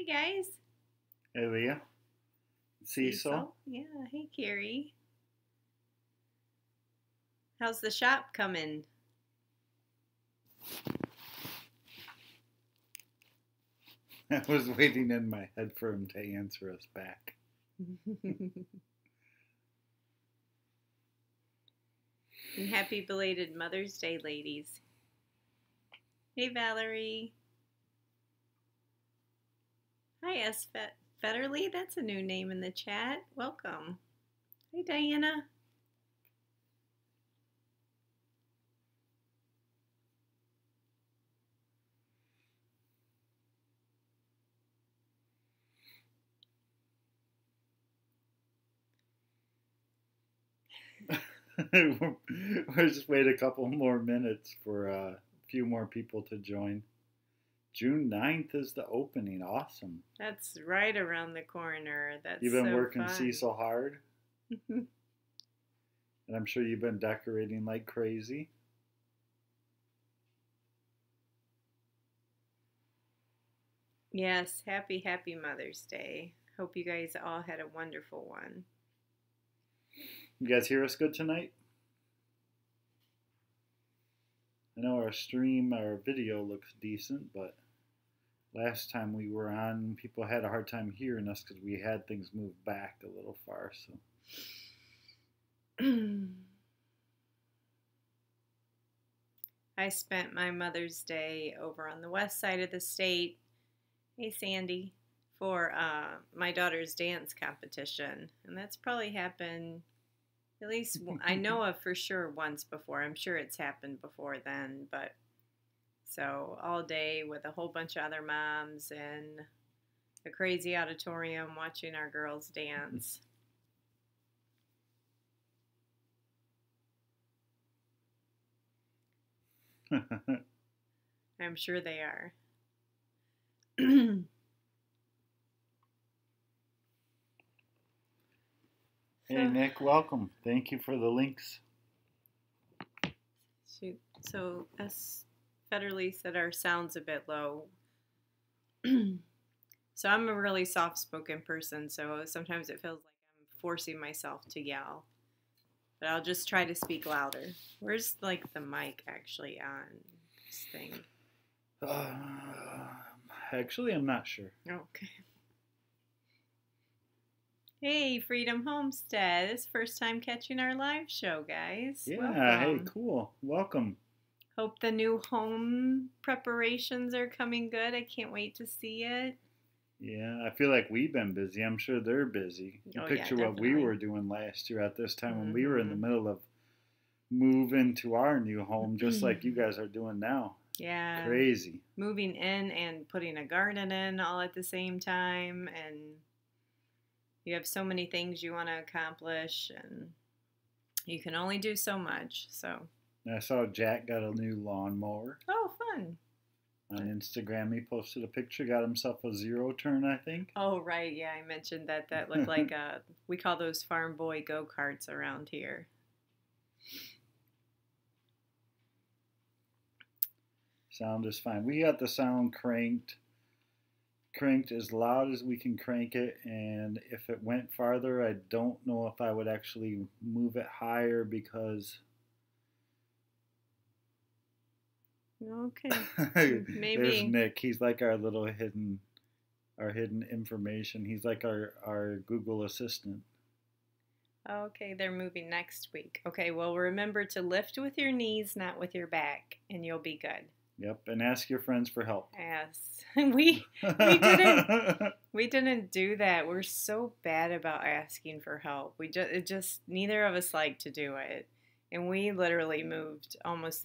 Hey guys. Hey Leah, Cecil. Yeah, hey Carrie. How's the shop coming? I was waiting in my head for him to answer us back. And happy belated Mother's Day, ladies. Hey Valerie. Hi S. Fetterly. That's a new name in the chat. Welcome. Hey Diana. We'll just wait a couple more minutes for a few more people to join. June 9th is the opening. Awesome. That's right around the corner. That's You've been so working fun. Cecil hard, and I'm sure you've been decorating like crazy. Yes, happy Mother's Day. Hope you guys all had a wonderful one. You guys hear us good tonight? I know our video looks decent, but last time we were on, people had a hard time hearing us because we had things moved back a little far. So I spent my Mother's Day over on the west side of the state. Hey, Sandy, for my daughter's dance competition. And that's probably happened at least, I know of for sure once before. I'm sure it's happened before then. But so all day with a whole bunch of other moms in a crazy auditorium watching our girls dance. I'm sure they are. Hey Nick, welcome. Thank you for the links. Shoot. So S. Federally said our sound's a bit low. So I'm a really soft-spoken person, so sometimes it feels like I'm forcing myself to yell. But I'll just try to speak louder. Where's like the mic actually on this thing? Actually, I'm not sure. Okay. Hey, Freedom Homestead. It's first time catching our live show, guys. Yeah, welcome. Hey, cool. Welcome. Hope the new home preparations are coming good. I can't wait to see it. Yeah, I feel like we've been busy. I'm sure they're busy. You picture what we were doing last year at this time when we were in the middle of moving to our new home, just like you guys are doing now. Yeah. Crazy. Moving in and putting a garden in all at the same time, and you have so many things you want to accomplish, and you can only do so much. So I saw Jack got a new lawnmower. Oh, fun. On Instagram, he posted a picture, got himself a zero turn, I think. Oh, right. Yeah, I mentioned that. That looked like we call those farm boy go-karts around here. Sound is fine. We got the sound cranked as loud as we can crank it, and if it went farther, I don't know if I would actually move it higher because okay. Maybe there's Nick. He's like our little hidden information. He's like our Google Assistant. Okay, they're moving next week. Okay, well, remember to lift with your knees, not with your back, and you'll be good. Yep, and ask your friends for help. Yes. we didn't do that. We're so bad about asking for help. Neither of us like to do it. And we literally moved almost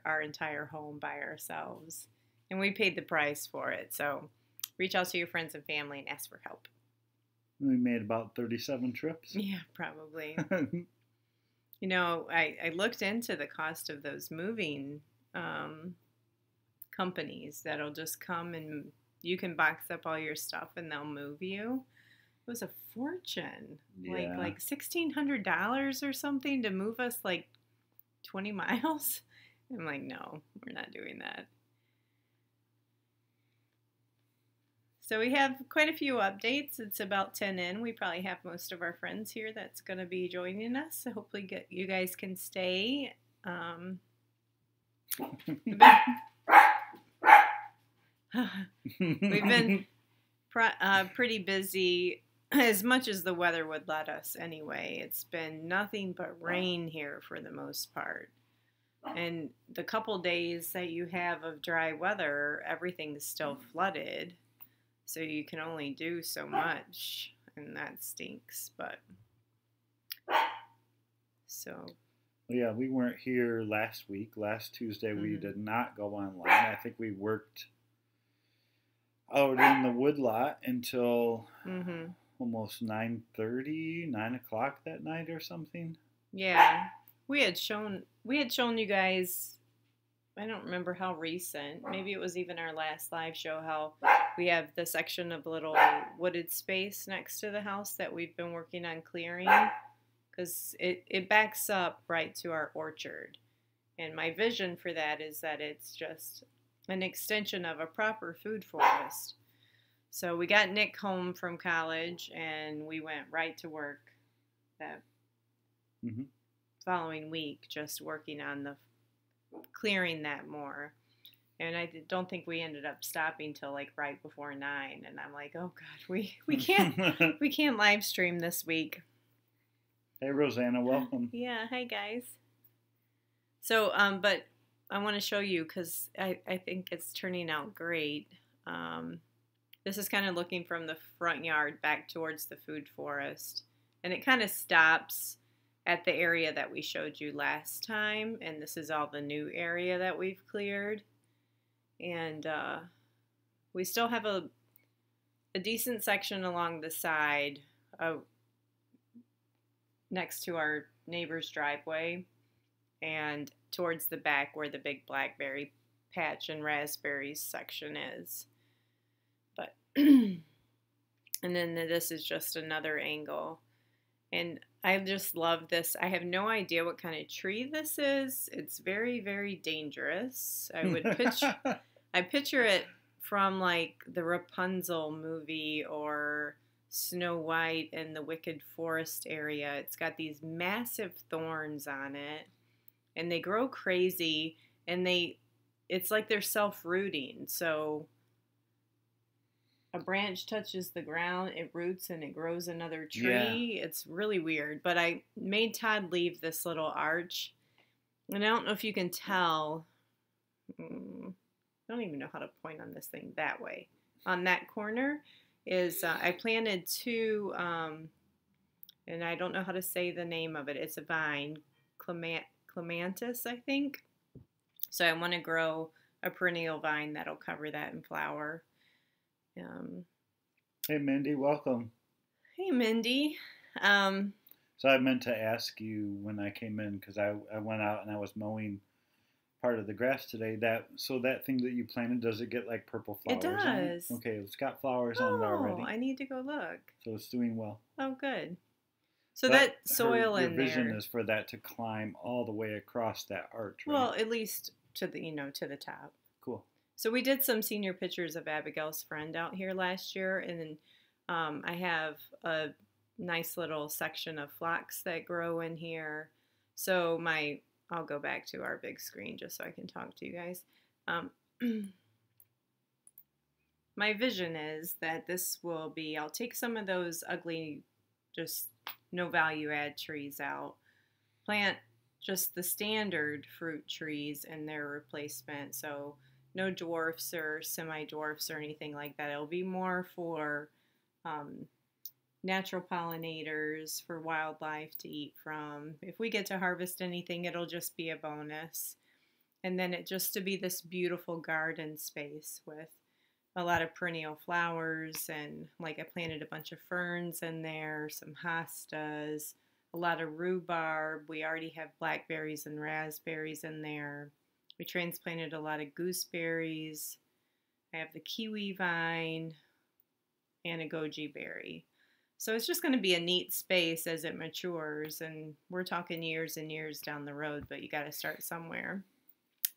our entire home by ourselves. And we paid the price for it. So reach out to your friends and family and ask for help. We made about 37 trips. Yeah, probably. You know, I looked into the cost of those moving companies that'll just come and you can box up all your stuff and they'll move you. It was a fortune. Yeah. Like $1,600 or something to move us like 20 miles. I'm like, no, we're not doing that. So we have quite a few updates. It's about 10 in. We probably have most of our friends here that's going to be joining us. So hopefully you guys can stay. We've been pretty busy, as much as the weather would let us anyway. It's been nothing but rain here for the most part. And the couple days that you have of dry weather, everything's still flooded. So you can only do so much, and that stinks, but so. Yeah, we weren't here last week. Last Tuesday we did not go online. I think we worked out in the woodlot until almost 9:30, 9 o'clock that night or something. Yeah, we had shown you guys, I don't remember how recent, maybe it was even our last live show, how we have the section of little wooded space next to the house that we've been working on clearing, because it backs up right to our orchard. And my vision for that is that it's just an extension of a proper food forest. So we got Nick home from college, and we went right to work that following week, just working on the clearing that more. And I don't think we ended up stopping till like right before 9. And I'm like, oh God, we can't we can't live stream this week. Hey Rosanna, welcome. Yeah, hi guys. So, but I want to show you because I think it's turning out great. This is kind of looking from the front yard back towards the food forest, and it kind of stops at the area that we showed you last time, and this is all the new area that we've cleared. And we still have a decent section along the side next to our neighbor's driveway and towards the back where the big blackberry patch and raspberries section is. But and then this is just another angle. And I just love this. I have no idea what kind of tree this is. It's very, very dangerous. I picture it from like the Rapunzel movie or Snow White and the Wicked Forest area. It's got these massive thorns on it, and they grow crazy, and it's like they're self-rooting. So a branch touches the ground, it roots, and it grows another tree. Yeah. It's really weird. But I made Todd leave this little arch, and I don't know if you can tell. I don't even know how to point on this thing that way. On that corner is, I planted two, and I don't know how to say the name of it. It's a vine, clematis, I think. So I want to grow a perennial vine that'll cover that in flower. Hey Mindy, welcome. Hey Mindy. So I meant to ask you when I came in, because I went out and I was mowing part of the grass today. That thing that you planted, does it get like purple flowers? It does. On it? Okay, it's got flowers on it already. Oh, I need to go look. So it's doing well. Oh, good. So that soil in there. Your vision is for that to climb all the way across that arch, right? Well, at least to the to the top. Cool. So we did some senior pictures of Abigail's friend out here last year, and then I have a nice little section of phlox that grow in here. So I'll go back to our big screen just so I can talk to you guys. My vision is that this will be, I'll take some of those ugly, just no value add trees out, plant just the standard fruit trees and their replacement. So no dwarfs or semi-dwarfs or anything like that. It'll be more for natural pollinators, for wildlife to eat from. If we get to harvest anything, it'll just be a bonus. And then it just to be this beautiful garden space with a lot of perennial flowers, and like I planted a bunch of ferns in there, some hostas, a lot of rhubarb. We already have blackberries and raspberries in there. We transplanted a lot of gooseberries. I have the kiwi vine and a goji berry. So it's just going to be a neat space as it matures, and we're talking years and years down the road, but you got to start somewhere.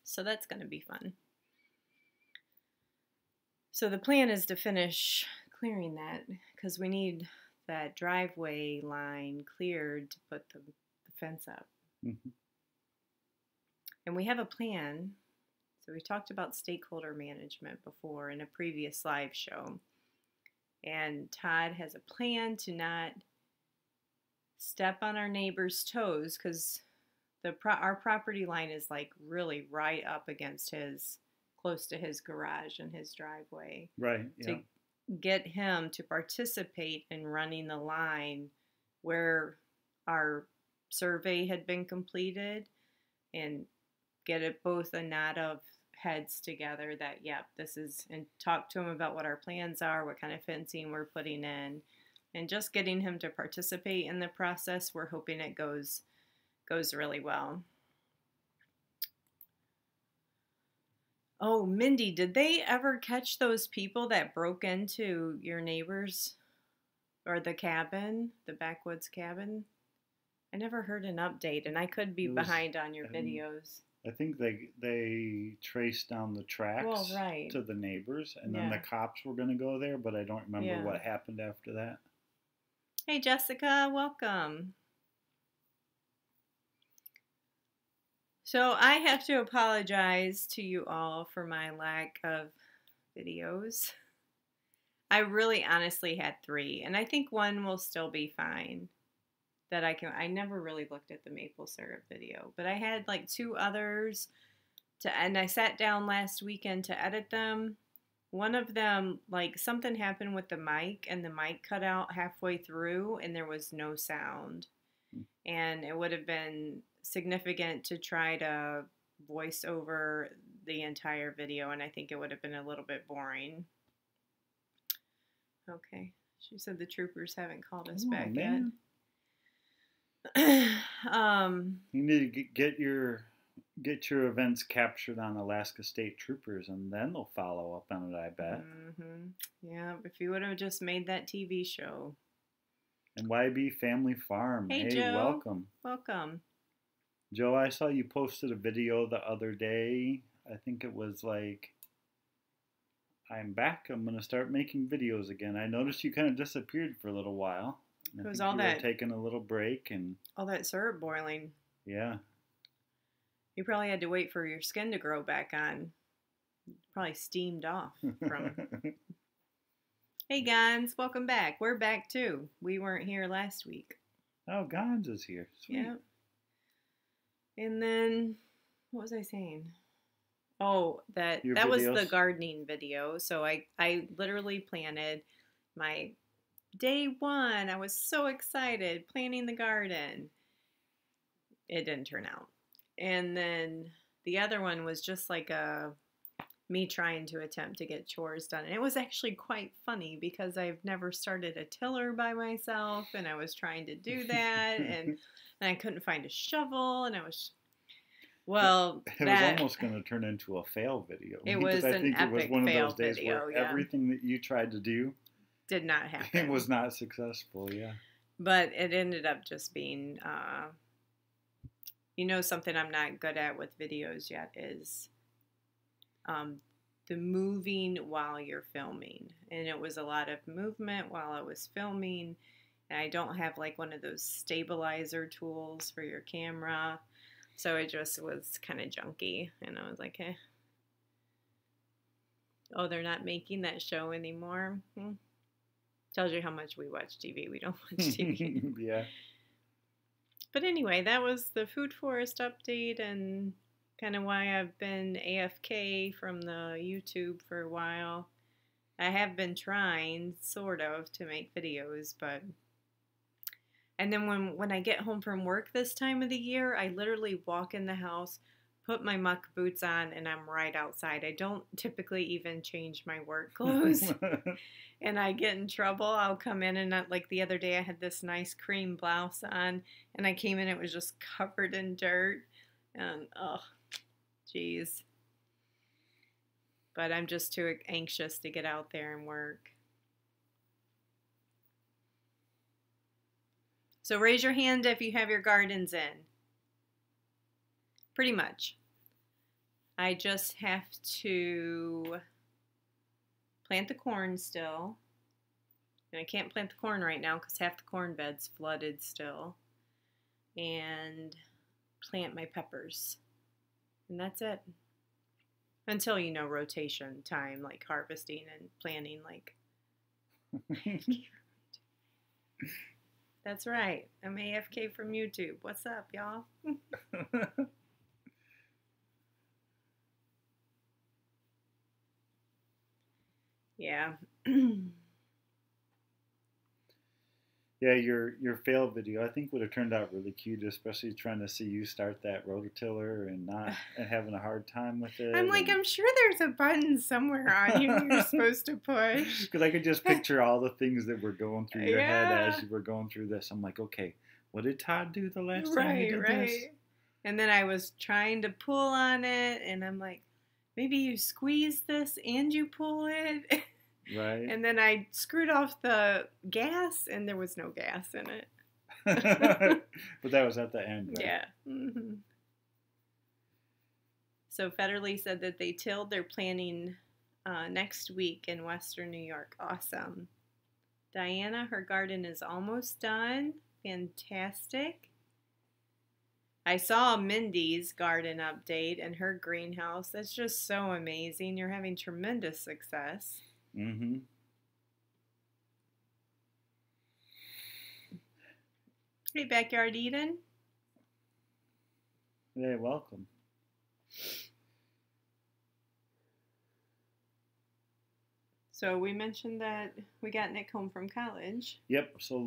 So that's going to be fun. So the plan is to finish clearing that because we need that driveway line cleared to put the fence up. Mm-hmm. And we have a plan. So we talked about stakeholder management before in a previous live show. And Todd has a plan to not step on our neighbor's toes because our property line is like really right up against close to his garage and his driveway. Right, yeah. To get him to participate in running the line where our survey had been completed and get it both a nod of heads together that, yep, this is, and talk to him about what our plans are, what kind of fencing we're putting in, and just getting him to participate in the process. We're hoping it goes really well. Oh, Mindy, did they ever catch those people that broke into your neighbor's or the cabin, the backwoods cabin? I never heard an update, and I could be behind on your videos. I think they traced down the tracks to the neighbors, and then the cops were going to go there, but I don't remember what happened after that. Hey, Jessica, welcome. So I have to apologize to you all for my lack of videos. I really honestly had 3, and I think one will still be fine. I never really looked at the maple syrup video, but I had like 2 others and I sat down last weekend to edit them. One of them, like something happened with the mic and the mic cut out halfway through and there was no sound. And it would have been significant to try to voice over the entire video, and I think it would have been a little bit boring. Okay, she said the troopers haven't called us back yet. You need to get your events captured on Alaska State Troopers, and then they'll follow up on it, I bet. Yeah, if you would have just made that TV show. And YB Family Farm. Hey, hey Joe. Welcome. Welcome. Joe, I saw you posted a video the other day. I think it was like, I'm back. I'm going to start making videos again. I noticed you kind of disappeared for a little while. It was all that. Taking a little break and all that syrup boiling. Yeah. You probably had to wait for your skin to grow back on. Probably steamed off from. Hey, Gons, welcome back. We're back too. We weren't here last week. Oh, Gons is here. Sweet. Yeah. And then, what was I saying? Oh, that was the gardening video. So I literally planted my day 1. I was so excited planting the garden. It didn't turn out. And then the other one was just like me trying to attempt to get chores done. And it was actually quite funny because I've never started a tiller by myself, and I was trying to do that, and I couldn't find a shovel, and I was, well, it was almost going to turn into a fail video. It was an epic fail video. Everything that you tried to do did not happen. It was not successful, yeah. But it ended up just being, something I'm not good at with videos yet is the moving while you're filming. And it was a lot of movement while I was filming. And I don't have like one of those stabilizer tools for your camera. So it just was kind of junky. And I was like, eh. Oh, they're not making that show anymore? Tells you how much we watch TV. We don't watch TV. Yeah. But anyway, that was the Food Forest update and kind of why I've been AFK from the YouTube for a while. I have been trying, sort of, to make videos, but... And then when I get home from work this time of the year, I literally walk in the house, put my muck boots on, and I'm right outside. I don't typically even change my work clothes. And I get in trouble. I'll come in and like the other day I had this nice cream blouse on, and I came in, it was just covered in dirt. And, oh, geez. But I'm just too anxious to get out there and work. So raise your hand if you have your gardens in. Pretty much. I just have to plant the corn still. And I can't plant the corn right now because half the corn bed's flooded still. And plant my peppers. And that's it. Until, rotation time, like harvesting and planting, like. That's right. I'm AFK from YouTube. What's up, y'all? Yeah. Yeah, your fail video I think would have turned out really cute, especially trying to see you start that rototiller and having a hard time with it. I'm like, I'm sure there's a button somewhere on here you're supposed to push. Because I could just picture all the things that were going through your head as you were going through this. I'm like, okay, what did Todd do the last time he did this? And then I was trying to pull on it, and I'm like, maybe you squeeze this and you pull it. Right. And then I screwed off the gas, and there was no gas in it. But that was at the end, right? Yeah. Mm-hmm. So Federly said that they tilled their planting next week in Western New York. Awesome. Diana, her garden is almost done. Fantastic. I saw Mindy's garden update and her greenhouse. That's just so amazing. You're having tremendous success. Mm-hmm. Hey, Backyard Eden. Hey, welcome. So we mentioned that we got Nick home from college. Yep, so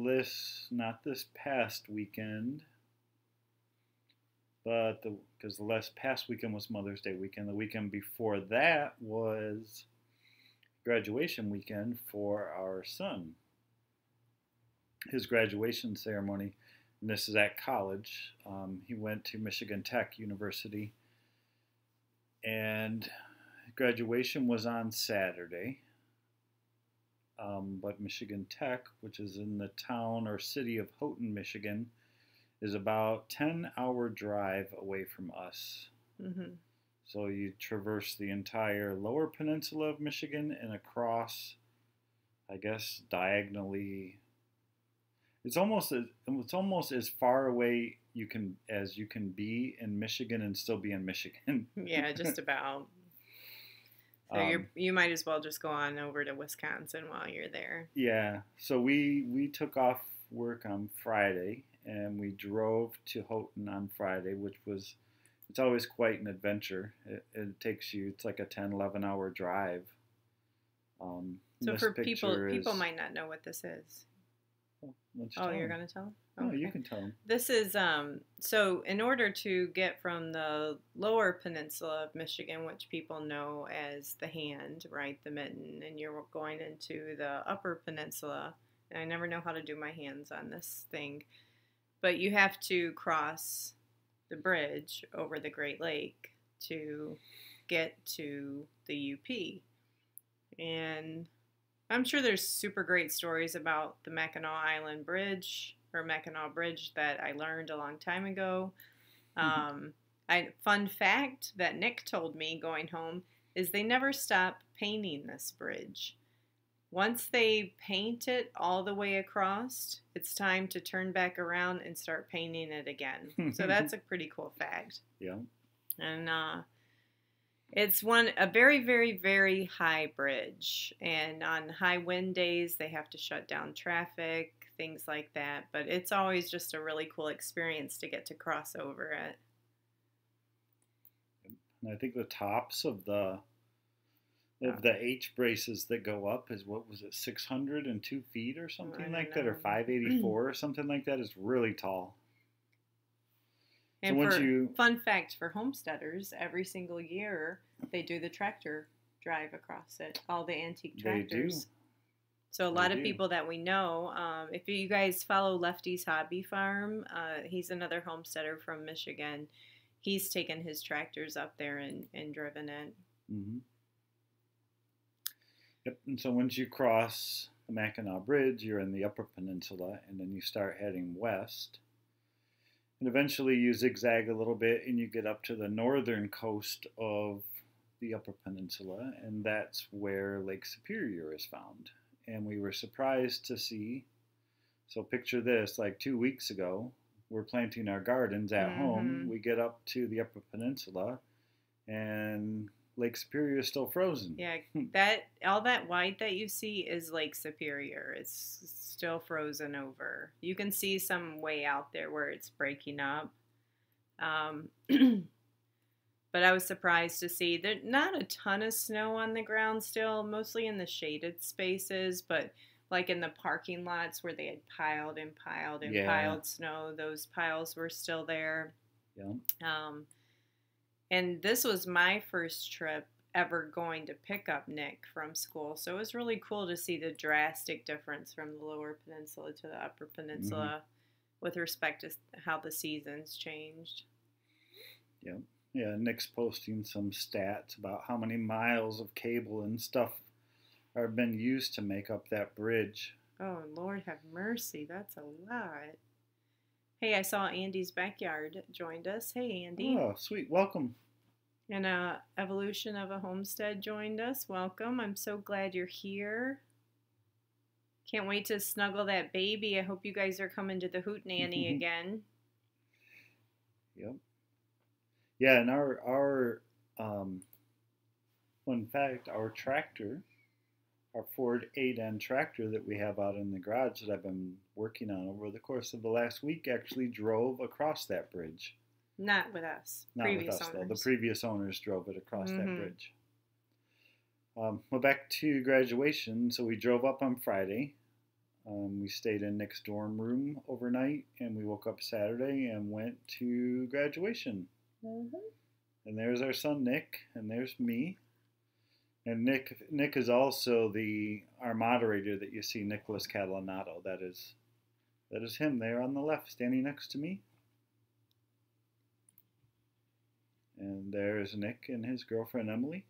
not this past weekend, but because the last past weekend was Mother's Day weekend. The weekend before that was graduation weekend for our son. His graduation ceremony, and this is at college. He went to Michigan Tech University, and graduation was on Saturday. But Michigan Tech, which is in the town or city of Houghton, Michigan, is about 10-hour drive away from us. Mm-hmm. So you traverse the entire lower peninsula of Michigan and across, I guess, diagonally. It's almost as far away as you can be in Michigan and still be in Michigan. Yeah, just about. So you might as well just go on over to Wisconsin while you're there. Yeah. So we took off work on Friday and we drove to Houghton on Friday, it's always quite an adventure. It takes you, it's like a 10, 11-hour drive. So for people might not know what this is. Oh, you're going to tell them? Okay. Oh, you can tell them. This is, so in order to get from the lower peninsula of Michigan, which people know as the hand, right, the mitten, and you're going into the upper peninsula, and I never know how to do my hands on this thing, but you have to cross the bridge over the Great Lake to get to the UP. And I'm sure there's super great stories about the Mackinac Island Bridge or Mackinac Bridge that I learned a long time ago. Fun fact that Nick told me going home is they never stop painting this bridge. Once they paint it all the way across, it's time to turn back around and start painting it again. So that's a pretty cool fact. Yeah. And it's a very, very, very high bridge. And on high wind days, they have to shut down traffic, things like that. But it's always just a really cool experience to get to cross over it. And I think the tops of the H braces that go up is, what was it, 602 feet or something like that, or 584 or something like that. Is really tall. And fun fact for homesteaders, every single year they do the tractor drive across it, all the antique tractors. They do. So a lot of people that we know, if you guys follow Lefty's Hobby Farm, he's another homesteader from Michigan. He's taken his tractors up there and driven it. Mm-hmm. Yep, and so once you cross the Mackinac Bridge, you're in the Upper Peninsula, and then you start heading west. And eventually you zigzag a little bit, and you get up to the northern coast of the Upper Peninsula, and that's where Lake Superior is found. And we were surprised to see. So picture this, like 2 weeks ago, we're planting our gardens at home. We get up to the Upper Peninsula, and Lake Superior is still frozen. Yeah, that all that white that you see is Lake Superior. It's still frozen over. You can see some way out there where it's breaking up. But I was surprised to see there's not a ton of snow on the ground still, mostly in the shaded spaces, but like in the parking lots where they had piled and piled and piled snow, those piles were still there. Yeah. And this was my first trip ever going to pick up Nick from school. So it was really cool to see the drastic difference from the Lower Peninsula to the Upper Peninsula with respect to how the seasons changed. Yeah. Yeah, Nick's posting some stats about how many miles of cable and stuff have been used to make up that bridge. Oh, Lord have mercy. That's a lot. Hey, I saw Andy's Backyard joined us. Hey, Andy. Oh, sweet. Welcome. And Evolution of a Homestead joined us. Welcome. I'm so glad you're here. Can't wait to snuggle that baby. I hope you guys are coming to the Hoot Nanny again. Yep. Yeah, and our in fact, our tractor, our Ford 8N tractor that we have out in the garage that I've been working on over the course of the last week actually drove across that bridge. Not with us. Not previous with us, owners. though. The previous owners drove it across that bridge. Well, back to graduation. So we drove up on Friday. We stayed in Nick's dorm room overnight, and we woke up Saturday and went to graduation. And there's our son Nick, and there's me. And Nick is also our moderator that you see, Nicholas Catalanato. That is him there on the left, standing next to me. And there's Nick and his girlfriend Emily.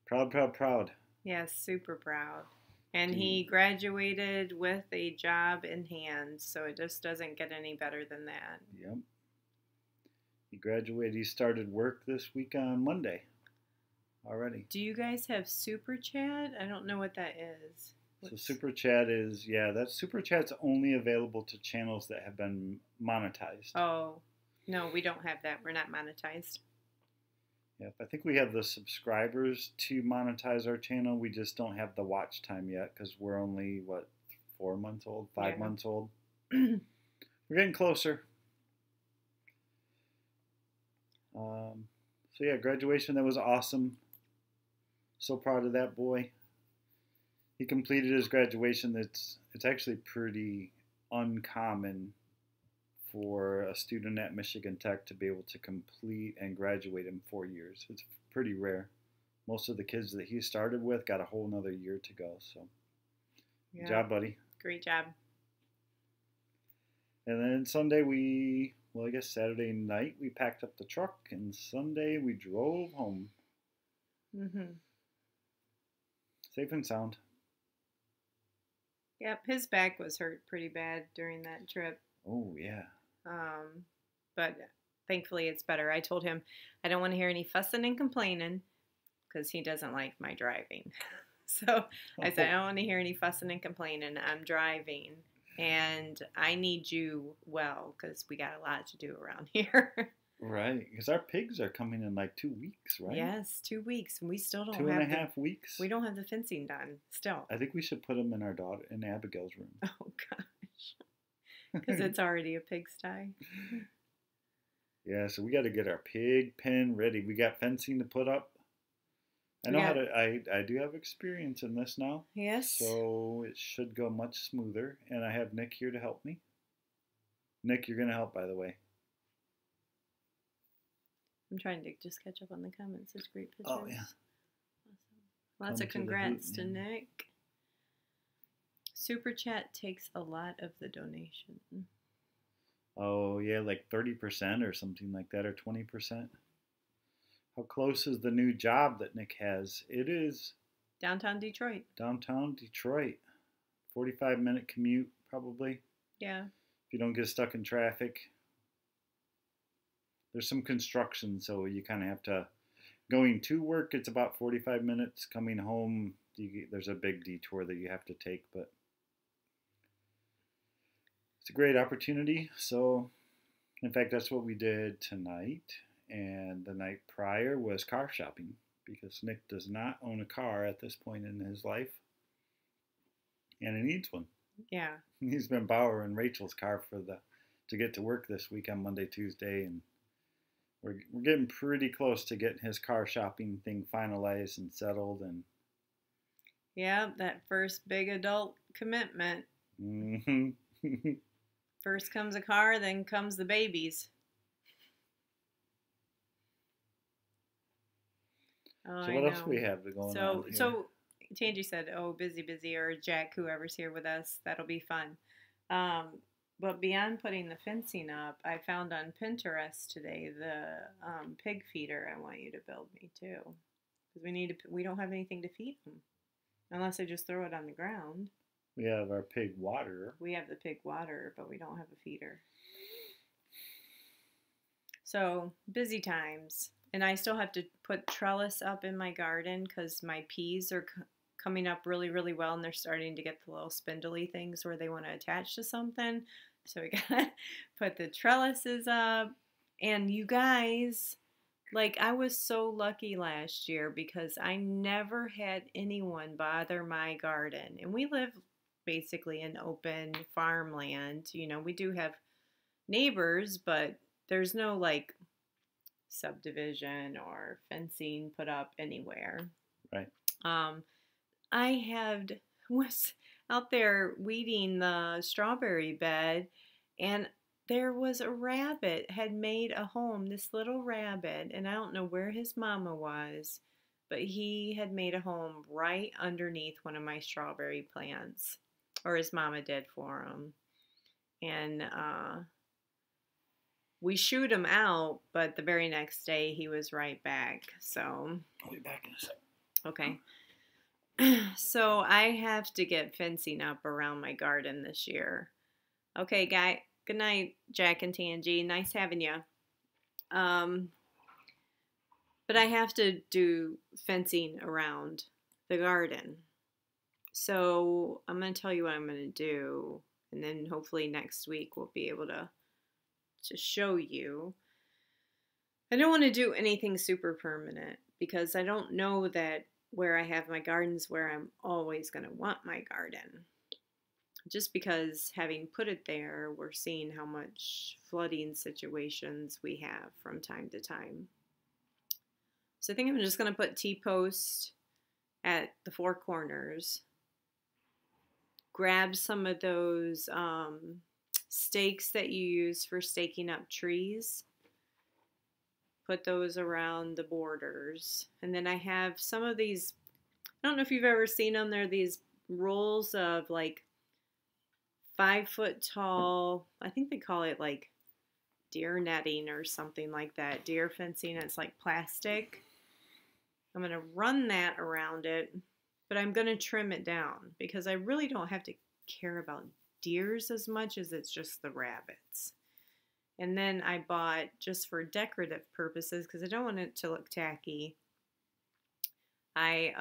Proud, proud, proud. Yes, super proud. And he graduated with a job in hand, so it just doesn't get any better than that. Yep. He graduated. He started work this week on Monday already. Do you guys have Super Chat? I don't know what that is. So Super Chat is, that Super Chat's only available to channels that have been monetized. Oh, no, we don't have that. We're not monetized. Yep, I think we have the subscribers to monetize our channel. We just don't have the watch time yet because we're only, 4 months old, 5 months old? We're getting closer. So graduation, that was awesome. So proud of that boy. He completed his graduation. It's actually pretty uncommon for a student at Michigan Tech to be able to complete and graduate in 4 years. It's pretty rare. Most of the kids that he started with got a whole nother year to go. So, good job, buddy. Great job. And then Sunday Saturday night we packed up the truck, and Sunday we drove home. Safe and sound. Yep, his back was hurt pretty bad during that trip. Oh, yeah. But thankfully it's better. I told him I don't want to hear any fussing and complaining because he doesn't like my driving. So I said, I don't want to hear any fussing and complaining. I'm driving, and I need you well because we got a lot to do around here. Right, because our pigs are coming in like 2 weeks, right? Yes, 2 weeks, and we still don't 2.5 weeks. We don't have the fencing done still. I think we should put them in Abigail's room. Oh gosh, because it's already a pigsty. Yeah, so we got to get our pig pen ready. We got fencing to put up. I know how to. I do have experience in this now. Yes. So it should go much smoother, and I have Nick here to help me. Nick, you're gonna help, by the way. I'm trying to just catch up on the comments. There's great pictures. Oh, yeah. Awesome. Lots of congrats to Nick. Super Chat takes a lot of the donation. Oh, yeah, like 30% or something like that, or 20%. How close is the new job that Nick has? It is downtown Detroit. Downtown Detroit. 45-minute commute, probably. Yeah. If you don't get stuck in traffic. there's some construction, so you kind of have to, going to work, it's about 45 minutes. Coming home, there's a big detour that you have to take, but it's a great opportunity. So, in fact, that's what we did tonight. And the night prior was car shopping because Nick does not own a car at this point in his life, and he needs one. Yeah. He's been borrowing Rachel's car to get to work this week on Monday, Tuesday, and we're getting pretty close to getting his car shopping thing finalized and settled. And yeah, that first big adult commitment. mm-hmm. First comes a car, then comes the babies. Oh, So what else do we have going on here? So Tangy said, "Oh, busy," or Jack, whoever's here with us, that'll be fun." But beyond putting the fencing up, I found on Pinterest today the pig feeder. I want you to build me too, because we don't have anything to feed them unless I just throw it on the ground. We have our pig water. We have the pig water, but we don't have a feeder. So busy times. And I still have to put trellis up in my garden because my peas are coming up really, really well, and they're starting to get the little spindly things where they want to attach to something. So we gotta put the trellises up. And you guys, like, I was so lucky last year because I never had anyone bother my garden. And we live basically in open farmland. You know, we do have neighbors, but there's no like subdivision or fencing put up anywhere. Right. I was out there weeding the strawberry bed, and there was a rabbit had made a home, this little rabbit, and I don't know where his mama was, but he had made a home right underneath one of my strawberry plants, or his mama did for him. And we shooed him out, but the very next day he was right back. So I'll be back in a second. Okay. So I have to get fencing up around my garden this year. Okay, guy. Good night, Jack and Tangy. Nice having you. But I have to do fencing around the garden. So I'm going to tell you what I'm going to do, and then hopefully next week we'll be able to show you. I don't want to do anything super permanent because I don't know that where I have my gardens where I'm always going to want my garden. Just because having put it there, we're seeing how much flooding situations we have from time to time. So I think I'm just going to put T-post at the four corners. Grab some of those stakes that you use for staking up trees. Put those around the borders. And then I have some of these, I don't know if you've ever seen them, they're these rolls of like 5 foot tall, I think they call it like deer netting or something like that, deer fencing. It's like plastic. I'm going to run that around it, but I'm going to trim it down because I really don't have to care about deers as much as it's just the rabbits. And then I bought, just for decorative purposes, because I don't want it to look tacky, I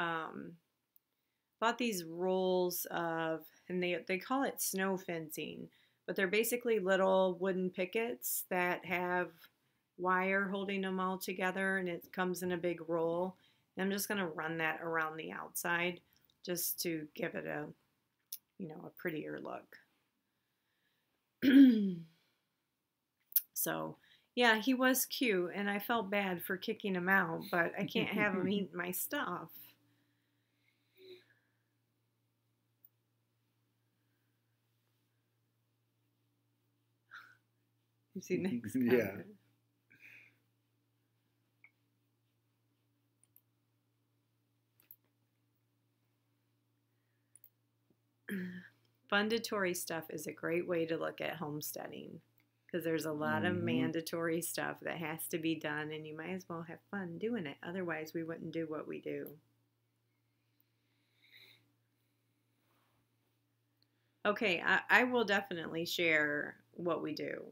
bought these rolls of, and they call it snow fencing, but they're basically little wooden pickets that have wire holding them all together, and it comes in a big roll. And I'm just going to run that around the outside just to give it a, you know, a prettier look. So, yeah, he was cute, and I felt bad for kicking him out, but I can't have him eat my stuff. You see next comment. Yeah. Fundatory stuff is a great way to look at homesteading because there's a lot of mandatory stuff that has to be done, and you might as well have fun doing it. Otherwise, we wouldn't do what we do. Okay, I will definitely share what we do.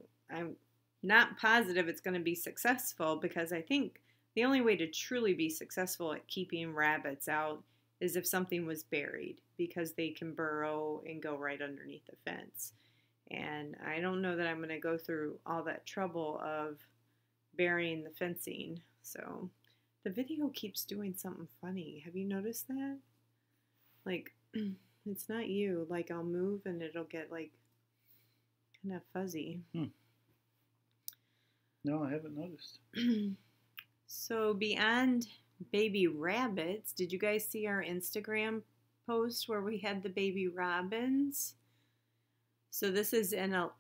not positive it's going to be successful, because I think the only way to truly be successful at keeping rabbits out is if something was buried, because they can burrow and go right underneath the fence. And I don't know that I'm going to go through all that trouble of burying the fencing. So the video keeps doing something funny. Have you noticed that? Like, it's not you. Like, I'll move and it'll get like kind of fuzzy. No, I haven't noticed. So beyond baby rabbits, did you guys see our Instagram post where we had the baby robins? So this is in a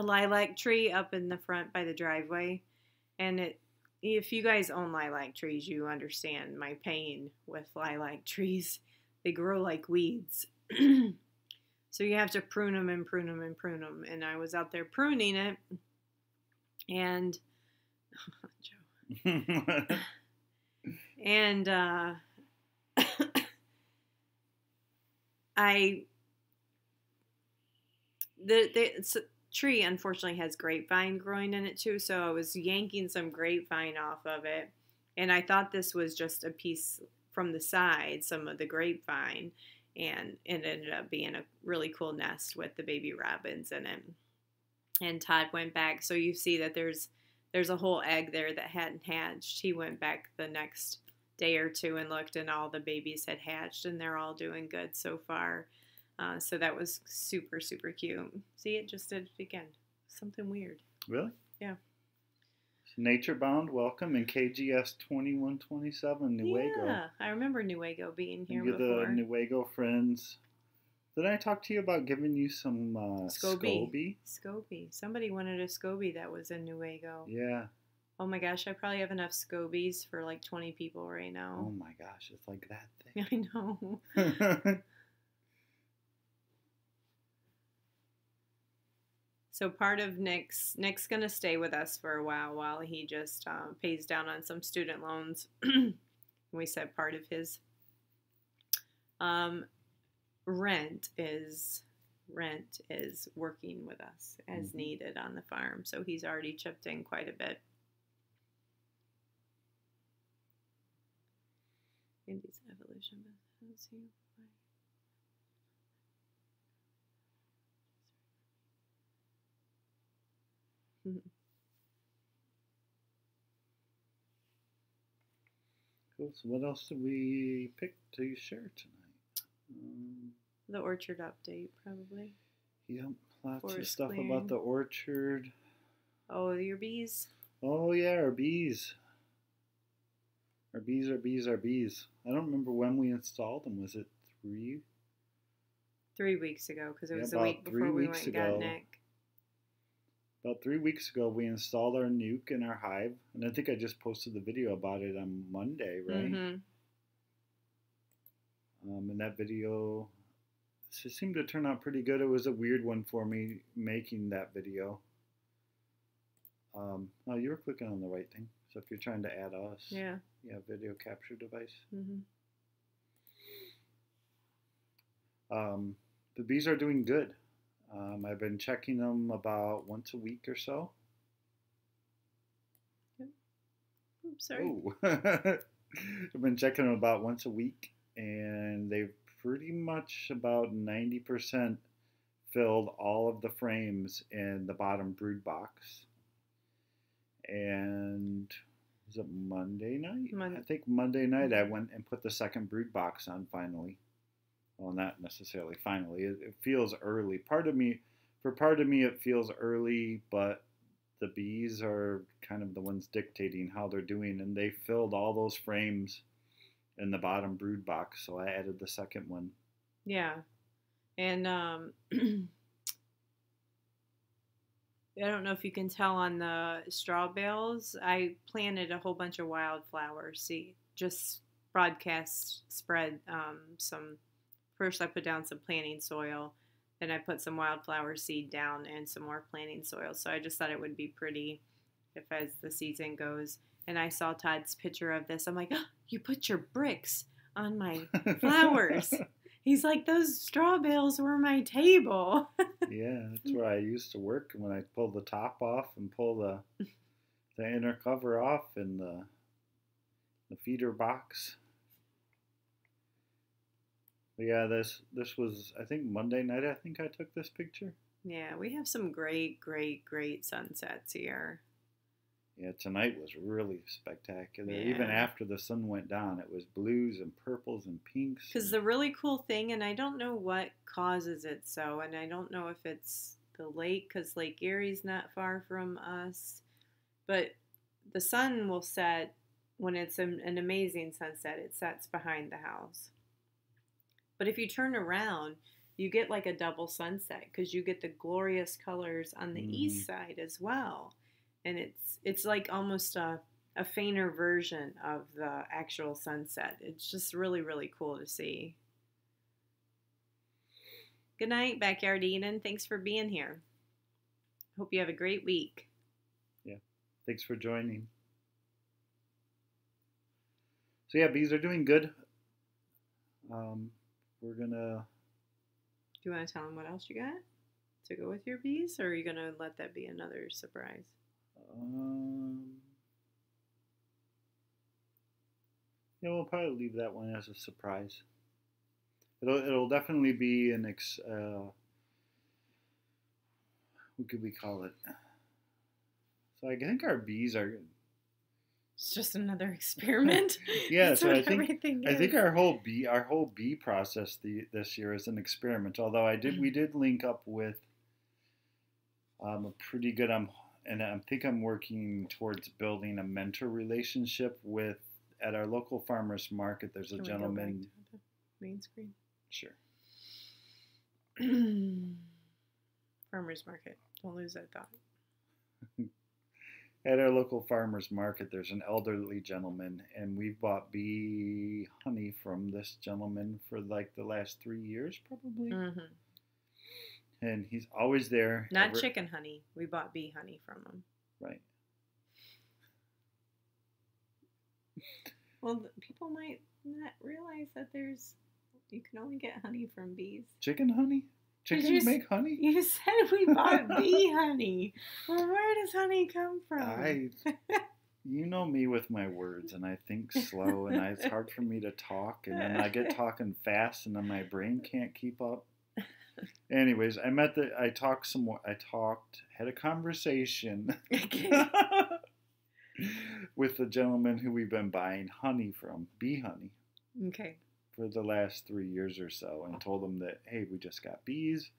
lilac tree up in the front by the driveway. And if you guys own lilac trees, you understand my pain with lilac trees. They grow like weeds. So you have to prune them and prune them and prune them. And I was out there pruning it. And, Joe. And the tree unfortunately has grapevine growing in it too, so I was yanking some grapevine off of it, and I thought this was just a piece from the side, some of the grapevine, and it ended up being a really cool nest with the baby robins in it. And Todd went back, so you see that there's a whole egg there that hadn't hatched. He went back the next day or two and looked, and all the babies had hatched, and they're all doing good so far. So that was super, super cute. See, it just did it again. Something weird. Really? Yeah. Nature Bound, welcome, and KGS 2127, Newaygo. Yeah, I remember Newaygo being here You're before. the Newaygo friends. Did I talk to you about giving you some SCOBY? SCOBY. Somebody wanted a SCOBY that was in Newaygo. Yeah. Oh my gosh, I probably have enough SCOBYs for like 20 people right now. Oh my gosh, it's like that thing. I know. So part of Nick's going to stay with us for a while he just pays down on some student loans. We said part of his rent is working with us as needed on the farm. So he's already chipped in quite a bit. Indy's evolution. Let's see. Cool. So what else did we pick to share tonight? The orchard update, probably. Yep, lots Forest of stuff clearing. about the orchard. Oh, your bees. Oh yeah, our bees. Our bees. I don't remember when we installed them. Was it 3? 3 weeks ago, because it was the about week 3 before we weeks went and got ago. Nick. About 3 weeks ago, we installed our nuke in our hive, and I think I just posted the video about it on Monday, right? Mm-hmm. And that video seemed to turn out pretty good. It was a weird one for me making that video. Oh, you were clicking on the right thing. So if you're trying to add us, Yeah. Video capture device. Mm-hmm. The bees are doing good. I've been checking them about once a week or so. Yep. Oops, sorry. Oh. I've been checking them about once a week, and they've pretty much about 90% filled all of the frames in the bottom brood box. And was it Monday night? I think Monday night I went and put the second brood box on finally. Well, not necessarily finally. It feels early. Part of me it feels early, but the bees are kind of the ones dictating how they're doing, and they filled all those frames in the bottom brood box, so I added the second one. Yeah. And I don't know if you can tell on the straw bales, I planted a whole bunch of wildflowers. See, just spread some. First, I put down some planting soil. Then I put some wildflower seed down and some more planting soil. So I just thought it would be pretty if as the season goes. And I saw Todd's picture of this. I'm like, oh, you put your bricks on my flowers. He's like, those straw bales were my table. Yeah, that's where I used to work when I pull the top off and pull the inner cover off and the feeder box. But yeah, this was I think Monday night. I think I took this picture. Yeah, we have some great, great, great sunsets here. Yeah, tonight was really spectacular. Yeah. Even after the sun went down, it was blues and purples and pinks. Because the really cool thing, and I don't know what causes it so, and I don't know if it's the lake, because Lake Erie's not far from us, but the sun will set when it's an amazing sunset. It sets behind the house. But if you turn around, you get like a double sunset because you get the glorious colors on the east side as well. And it's like almost a fainter version of the actual sunset. It's just really, really cool to see. Good night, Backyard Eden. Thanks for being here. Hope you have a great week. Yeah, thanks for joining. So yeah, bees are doing good. We're gonna. Do you want to tell them what else you got to go with your bees, or are you gonna let that be another surprise? Yeah, we'll probably leave that one as a surprise. It'll definitely be an what could we call it? So I think our bees are. It's just another experiment. Yeah, That's so what everything is. I think our whole bee process this year is an experiment. Although we did link up with a pretty good and I think I'm working towards building a mentor relationship with at our local farmers market. There's a gentleman. Go back to the main screen. Sure. Farmers market. Don't lose that thought. At our local farmers market, there's an elderly gentleman, and we've bought bee honey from this gentleman for like the last 3 years, probably. Mm-hmm. And he's always there. Not chicken honey. We bought bee honey from him. Right. Well, people might not realize that you can only get honey from bees. Chicken honey? Chickens make honey? You said we bought bee honey. Well, where does honey come from? You know me with my words, and I think slow, and it's hard for me to talk, and then I get talking fast, and then my brain can't keep up. Anyways, I talked some more. Had a conversation with the gentleman who we've been buying honey from, bee honey. Okay. For the last 3 years or so, and told him that, hey, we just got bees,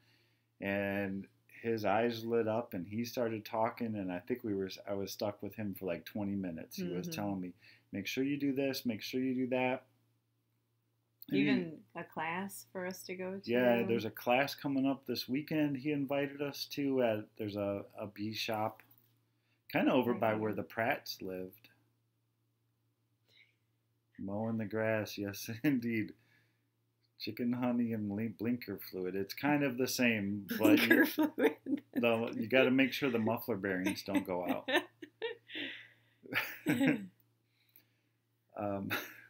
and his eyes lit up, and he started talking, and I think I was stuck with him for like 20 minutes. He was telling me, make sure you do this, make sure you do that. Even a class for us to go to? Yeah, there's a class coming up this weekend he invited us to. There's a bee shop kind of over by where the Pratts lived. Mowing the grass, yes, indeed. Chicken honey and blinker fluid. It's kind of the same, but you got to make sure the muffler bearings don't go out.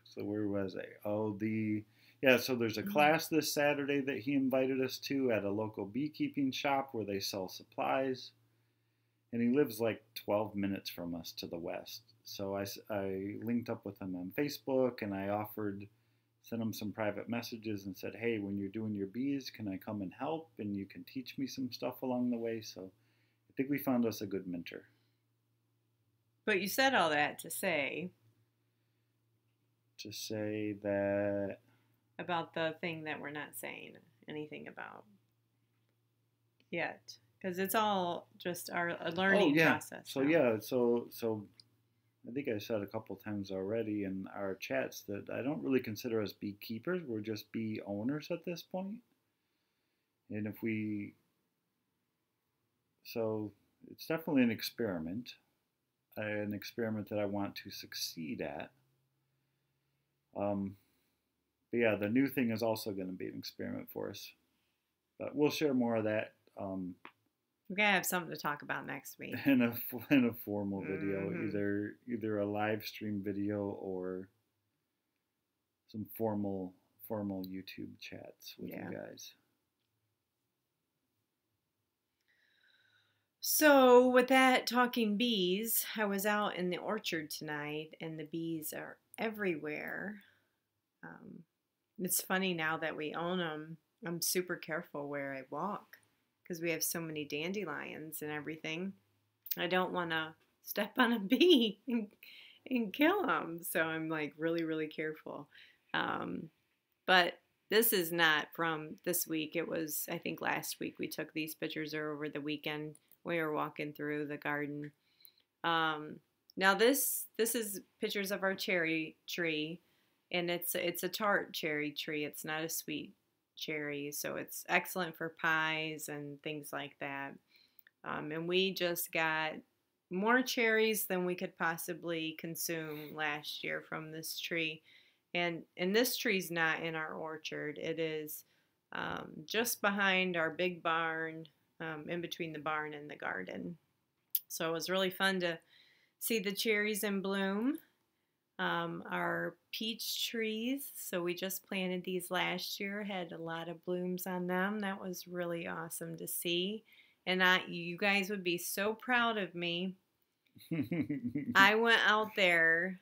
So where was I? So there's a class this Saturday that he invited us to at a local beekeeping shop where they sell supplies. And he lives like 12 minutes from us to the west. So I linked up with him on Facebook, and I sent him some private messages and said, hey, when you're doing your bees, can I come and help? And you can teach me some stuff along the way. So I think we found us a good mentor. But you said all that to say that... About the thing that we're not saying anything about yet. Because it's all just a learning process. So so I think I said a couple times already in our chats that I don't really consider us beekeepers. We're just bee owners at this point. And so it's definitely an experiment that I want to succeed at. But yeah, the new thing is also going to be an experiment for us. But we'll share more of that. We're going to have something to talk about next week. In a formal video, either a live stream video or some formal formal YouTube chats with Yeah. you guys. So, with that, talking bees, I was out in the orchard tonight and the bees are everywhere. It's funny now that we own them, I'm super careful where I walk because we have so many dandelions and everything. I don't want to step on a bee and kill them. So, I'm like really, really careful. But this is not from this week. It was, I think, last week we took these pictures or over the weekend. We were walking through the garden. Now this is pictures of our cherry tree, and it's a tart cherry tree. It's not a sweet cherry, so it's excellent for pies and things like that. And we just got more cherries than we could possibly consume last year from this tree. And this tree's not in our orchard. It is just behind our big barn, in between the barn and the garden. So it was really fun to see the cherries in bloom. Our peach trees, so we just planted these last year, had a lot of blooms on them. That was really awesome to see. And you guys would be so proud of me. I went out there,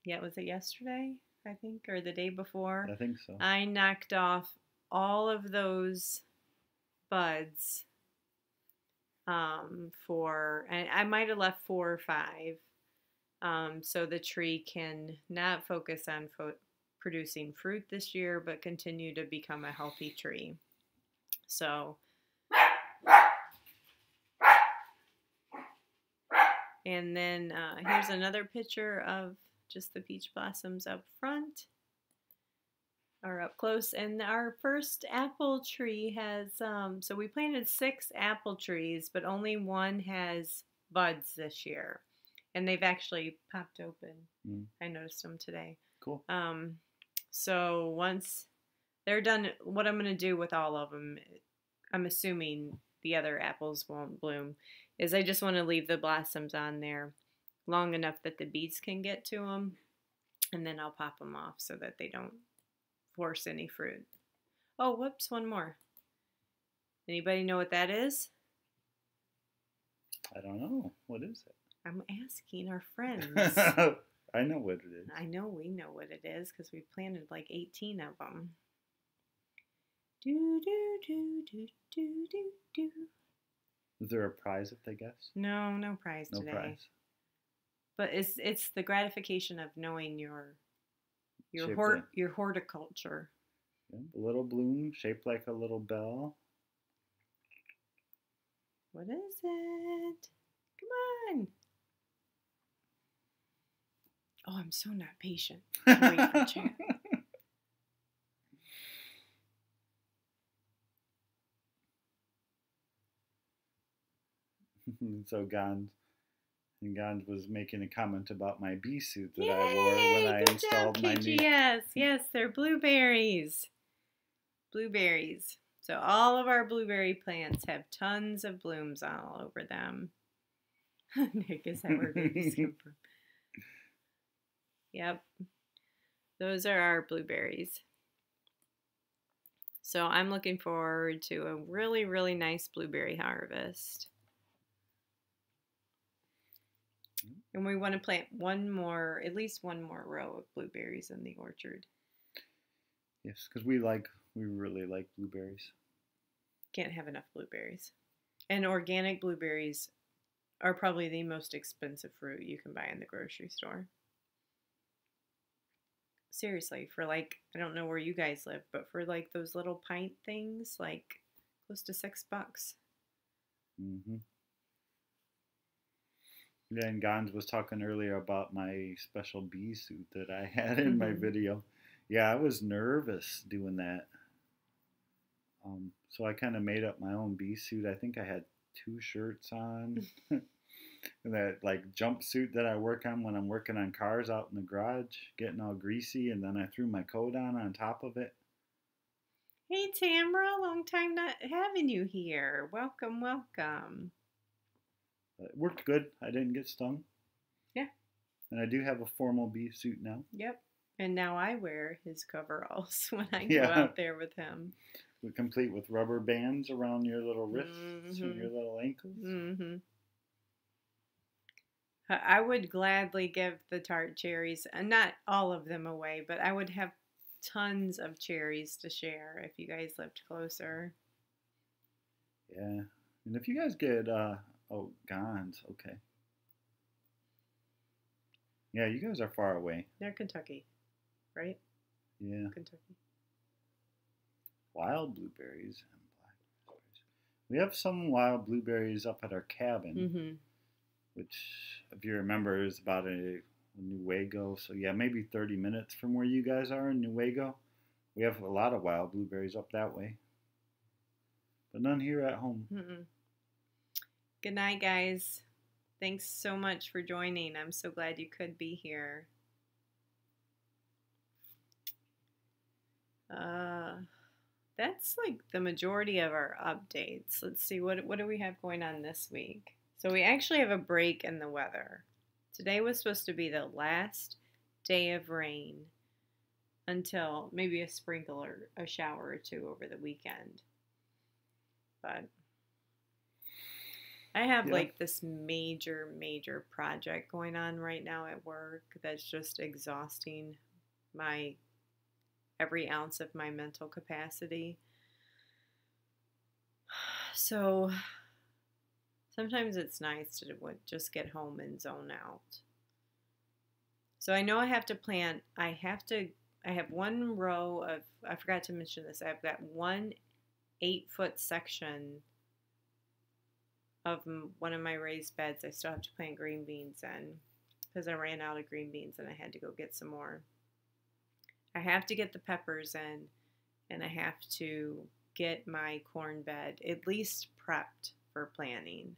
yeah, was it yesterday, I think, or the day before? I think so. I knocked off all of those buds I might have left 4 or 5, so the tree can not focus on producing fruit this year, but continue to become a healthy tree. So, and then here's another picture of just the peach blossoms up front, or up close. And our first apple tree has, so we planted 6 apple trees, but only one has buds this year. And they've actually popped open. I noticed them today. Cool. So once they're done, what I'm going to do with all of them, I'm assuming the other apples won't bloom, is I just want to leave the blossoms on there long enough that the bees can get to them. And then I'll pop them off so that they don't force any fruit. Oh, whoops, one more. Anybody know what that is? I don't know. What is it? I'm asking our friends. I know what it is. I know we know what it is because we planted like 18 of them. Do, do, do, do, do, do, do. Is there a prize if they guess? No prize No today. prize. But it's the gratification of knowing your horticulture. Yeah, a little bloom shaped like a little bell. What is it? Come on. Oh, I'm so not patient. Wait for chat. So Gand was making a comment about my bee suit that I wore when I installed my new. Yes, they're blueberries. Blueberries. So all of our blueberry plants have tons of blooms all over them. Nick, is that where babies come from? Yep. Those are our blueberries. So I'm looking forward to a really, really nice blueberry harvest. And we want to plant at least one more row of blueberries in the orchard. Yes, because we really like blueberries. Can't have enough blueberries. And organic blueberries are probably the most expensive fruit you can buy in the grocery store. Seriously, for I don't know where you guys live, but for those little pint things, close to $6. Mm-hmm. Yeah, and Gans was talking earlier about my special bee suit that I had in my video. Yeah, I was nervous doing that. So I kind of made up my own bee suit. I think I had 2 shirts on. And that jumpsuit that I work on when I'm working on cars out in the garage, getting all greasy, and then I threw my coat on top of it. Hey Tamara, long time not having you here. Welcome. It worked good. I didn't get stung. Yeah. And I do have a formal bee suit now. Yep. And now I wear his coveralls when I go Yeah, out there with him. we complete with rubber bands around your little wrists and Mm-hmm. your little ankles. Mm-hmm. I would gladly give the tart cherries, and not all of them away, but I would have tons of cherries to share if you guys lived closer. Yeah. And if you guys get oh, Gons, okay. Yeah, you guys are far away. They're Kentucky, right? Yeah. Kentucky. Wild blueberries and black raspberries. We have some wild blueberries up at our cabin, Mm-hmm. which, if you remember, is about a Newaygo. So yeah, maybe 30 minutes from where you guys are in Newaygo. We have a lot of wild blueberries up that way, but none here at home. Mm-mm. Good night, guys. Thanks so much for joining. I'm so glad you could be here. That's like the majority of our updates. Let's see, what do we have going on this week? So we actually have a break in the weather. Today was supposed to be the last day of rain until maybe a sprinkle or a shower or two over the weekend. But I have like this major project going on right now at work that's just exhausting my every ounce of my mental capacity. So sometimes it's nice to just get home and zone out. So I know I have to plant, I have one row of, I forgot to mention this, I've got one 8-foot section of one of my raised beds I still have to plant green beans in because I ran out of green beans and I had to go get some more. I have to get the peppers in, and I have to get my corn bed at least prepped for planting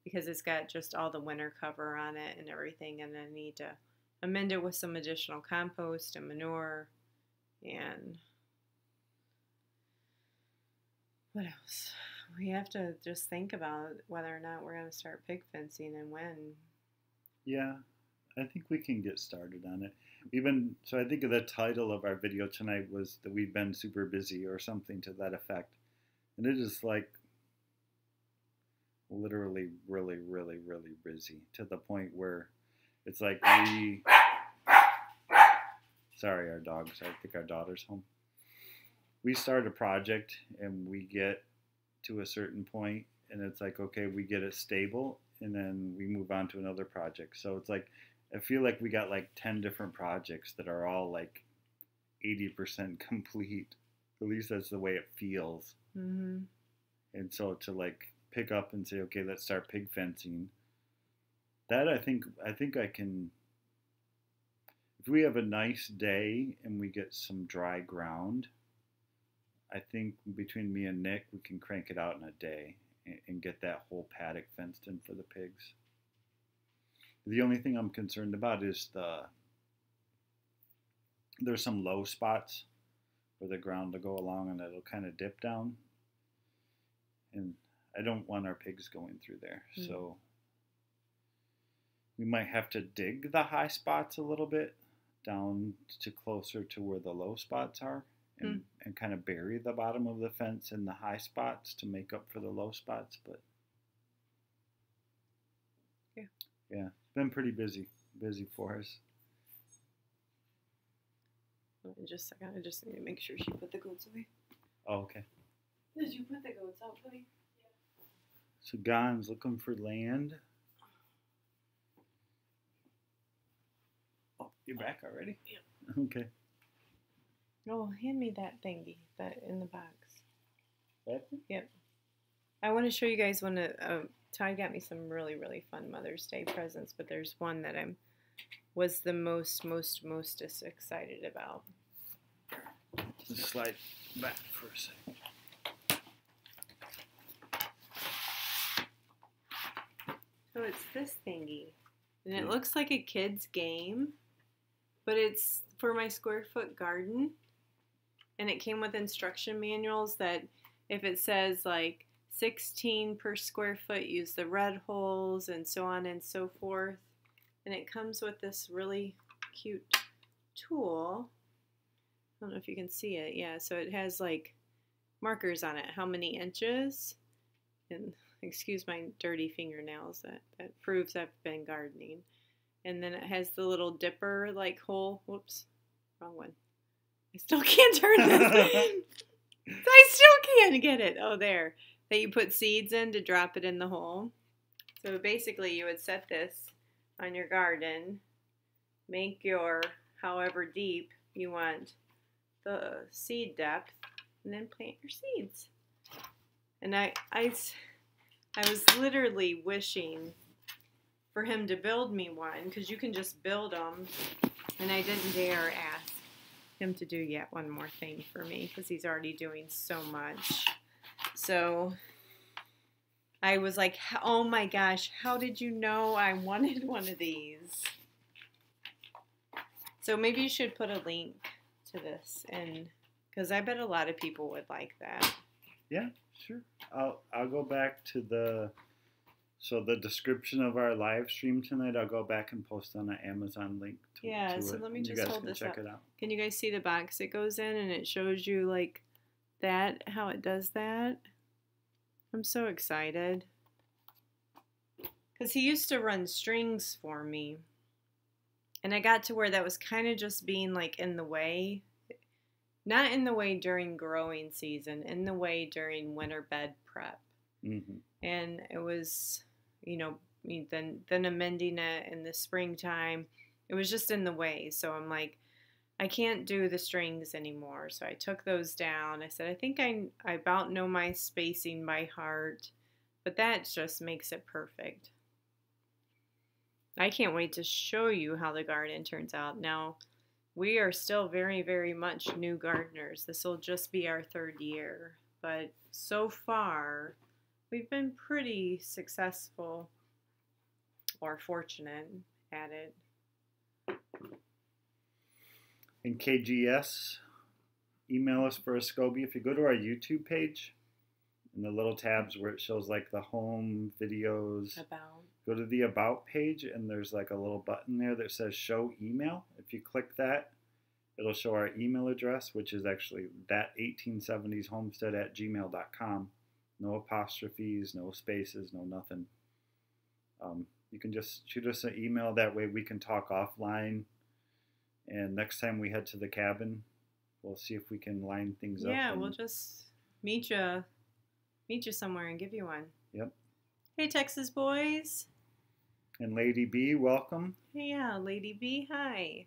because it's got just all the winter cover on it and everything, and I need to amend it with some additional compost and manure. And what else? We have to just think about whether or not we're going to start pig fencing and when. Yeah, I think we can get started on it. So I think the title of our video tonight was that we've been super busy or something to that effect. And it is like literally really busy to the point where it's like sorry, our dogs. I think our daughter's home. We start a project and we get to a certain point and it's like, okay, we get it stable and then we move on to another project. So it's like, I feel like we got like 10 different projects that are all like 80% complete. At least that's the way it feels. Mm-hmm. And so to like pick up and say, okay, let's start pig fencing. That I think I can, if we have a nice day and we get some dry ground, I think between me and Nick, we can crank it out in a day and get that whole paddock fenced in for the pigs. The only thing I'm concerned about is there's some low spots where the ground will go along and it'll kind of dip down. And I don't want our pigs going through there. Mm. So we might have to dig the high spots a little bit down to closer to where the low spots are and kind of bury the bottom of the fence in the high spots to make up for the low spots. But yeah, it's been pretty busy for us. Just a second, I just need to make sure she put the goats away. Oh, okay. Did you put the goats out, buddy? Yeah. So Gon's looking for land. Oh, you're back already? Yeah. Okay. Oh, hand me that thingy that in the box. That? Yep. I want to show you guys one. Ty got me some really fun Mother's Day presents, but there's one that was the most excited about. Just slide back for a second. So it's this thingy, and it looks like a kid's game, but it's for my square foot garden, and it came with instruction manuals that if it says like 16 per square foot, use the red holes and so on and so forth. And it comes with this really cute tool. I don't know if you can see it. Yeah, so it has like markers on it, how many inches. And excuse my dirty fingernails, that proves I've been gardening. And then it has the little dipper like hole. Whoops, wrong one. I still can't turn this. I still can't get it. Oh, there. That you put seeds in to drop it in the hole. So basically you would set this on your garden, make your however deep you want the seed depth, and then plant your seeds. And I was literally wishing for him to build me one, because you can just build them, and I didn't dare ask him to do yet one more thing for me because he's already doing so much. So I was like, oh my gosh, how did you know I wanted one of these? So maybe you should put a link to this, and because I bet a lot of people would like that. Yeah, sure. I'll go back to the description of our live stream tonight. I'll go back and post on an Amazon link to so it. let me just hold this check up. it out. Can you guys see the box it goes in, and it shows you like that, how it does that? I'm so excited because he used to run strings for me, and I got to where that was kind of just being like in the way. Not in the way during growing season, in the way during winter bed prep. Mm-hmm. And it was, then amending it in the springtime. It was just in the way. So I'm like, I can't do the strings anymore. So I took those down. I said, I think I about know my spacing by heart, but that just makes it perfect. I can't wait to show you how the garden turns out. Now, we are still very, very much new gardeners. This will just be our 3rd year. But so far, we've been pretty successful or fortunate at it. In KGS, email us for a SCOBY. If you go to our YouTube page, in the little tabs where it shows like the home videos, go to the About page, and there's like a little button there that says Show Email. If you click that, it'll show our email address, which is actually that1870homestead@gmail.com. No apostrophes, no spaces, no nothing. You can just shoot us an email. That way we can talk offline. And next time we head to the cabin, we'll see if we can line things up. Yeah, we'll just meet you somewhere and give you one. Yep. Hey, Texas boys. And Lady B, welcome. Hey, yeah, Lady B, hi.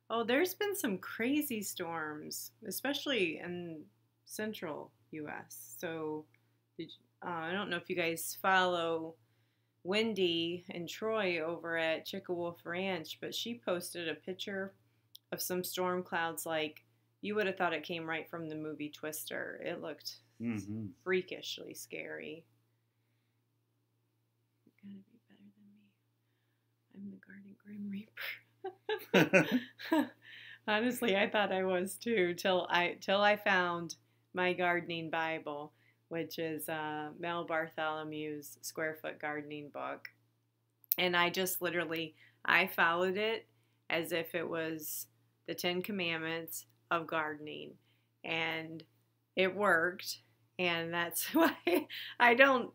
Oh, there's been some crazy storms, especially in central U.S. So I don't know if you guys follow Wendy and Troy over at Chicka Ranch, but she posted a picture of some storm clouds like you would have thought it came right from the movie Twister. It looked freakishly scary. You gotta be better than me. I'm the Garden Grim Reaper. Honestly, I thought I was too till I found my gardening Bible, which is Mel Bartholomew's Square Foot Gardening book, and I just literally I followed it as if it was the 10 Commandments of gardening, and it worked. And that's why I don't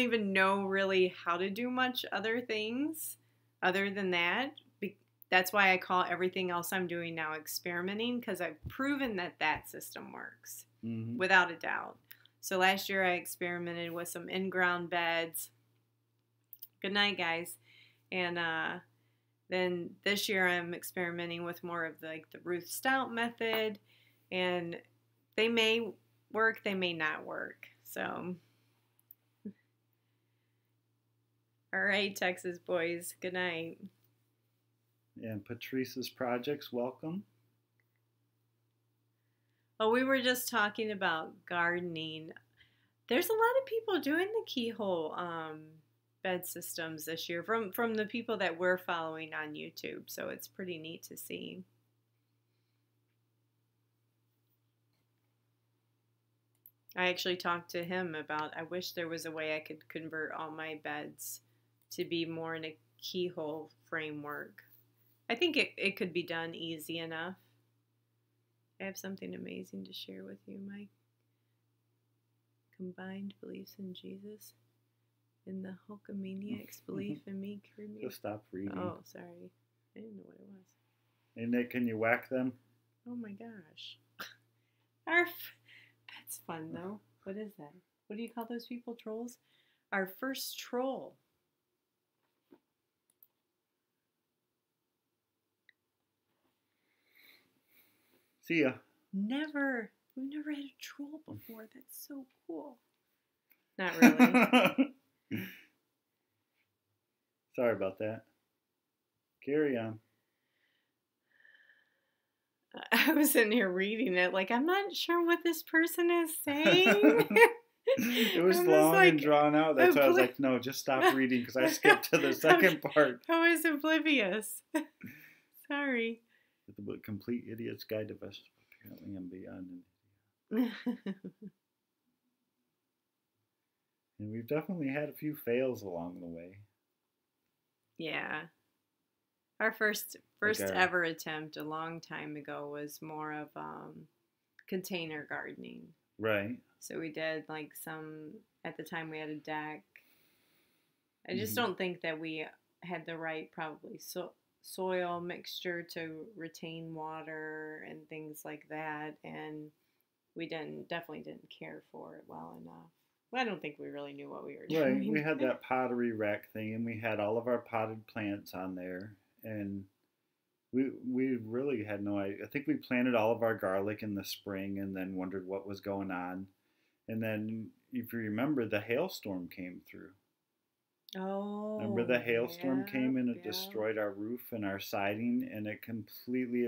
even know really how to do much other things other than that. That's why I call everything else I'm doing now experimenting, because I've proven that system works without a doubt. So last year I experimented with some in-ground beds. Good night, guys. And then this year I'm experimenting with more of the Ruth Stout method, and they may work, they may not work. So, all right, Texas boys, good night. And Patrice's Projects, welcome. Oh, we were just talking about gardening. There's a lot of people doing the keyhole bed systems this year from the people that we're following on YouTube, so it's pretty neat to see. I actually talked to him about, I wish there was a way I could convert all my beds to be more in a keyhole framework. I think it could be done easy enough. I have something amazing to share with you. My combined beliefs in Jesus and the Hulkamaniac's belief in me cured me. Just stop reading. Oh, sorry. I didn't know what it was. Hey, Nick, can you whack them? Oh my gosh. That's fun though. What is that? What do you call those people? Trolls? Our first troll. See ya. We've never had a troll before. That's so cool. Not really. Sorry about that. Carry on. I was in here reading it like, I'm not sure what this person is saying. It was long and drawn out. That's why I was like, no, just stop reading because I skipped to the second part. I was oblivious. Sorry. The Complete Idiot's Guide to Vegetables. Apparently I'm beyond it. And we've definitely had a few fails along the way. Yeah. Our first ever attempt a long time ago was more of container gardening. Right. So we did like at the time we had a deck. I just don't think that we had the right probably soil mixture to retain water and things like that. And we definitely didn't care for it well enough. Well, I don't think we really knew what we were doing. Right. We had that pottery rack thing and we had all of our potted plants on there. And we really had no idea. I think we planted all of our garlic in the spring and then wondered what was going on. And then, if you remember, the hailstorm came through. Oh. Remember the hailstorm came and it destroyed our roof and our siding, and it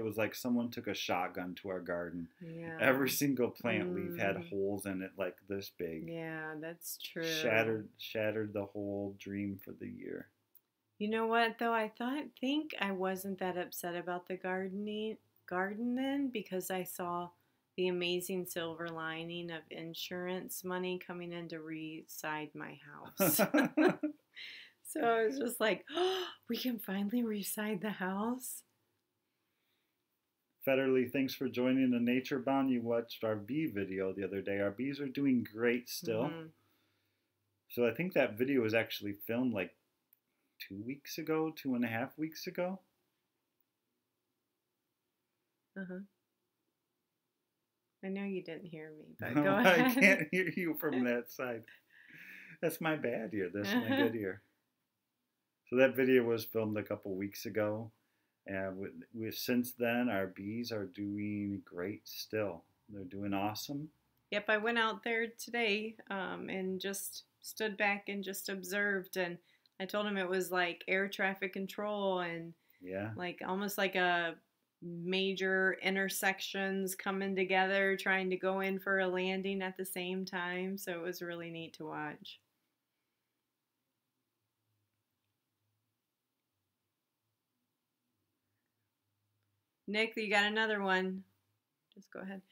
was like someone took a shotgun to our garden. Yeah. Every single plant leaf had holes in it like this big. Yeah, that's true. Shattered the whole dream for the year. You know what though? I think I wasn't that upset about the garden then because I saw the amazing silver lining of insurance money coming in to re-side my house. So I was just like, oh, we can finally re-side the house. Federly, thanks for joining the Nature Bound. You watched our bee video the other day. Our bees are doing great still. So I think that video was actually filmed like 2.5 weeks ago. I know you didn't hear me, but go ahead. I can't hear you from that side. That's my bad ear. That's my good ear. So that video was filmed a couple weeks ago. And since then, our bees are doing great still. They're doing awesome. Yep, I went out there today and just stood back and just observed. And I told him it was like air traffic control and like almost like a major intersections coming together, trying to go in for a landing at the same time. So it was really neat to watch. Nick, you got another one. Just go ahead.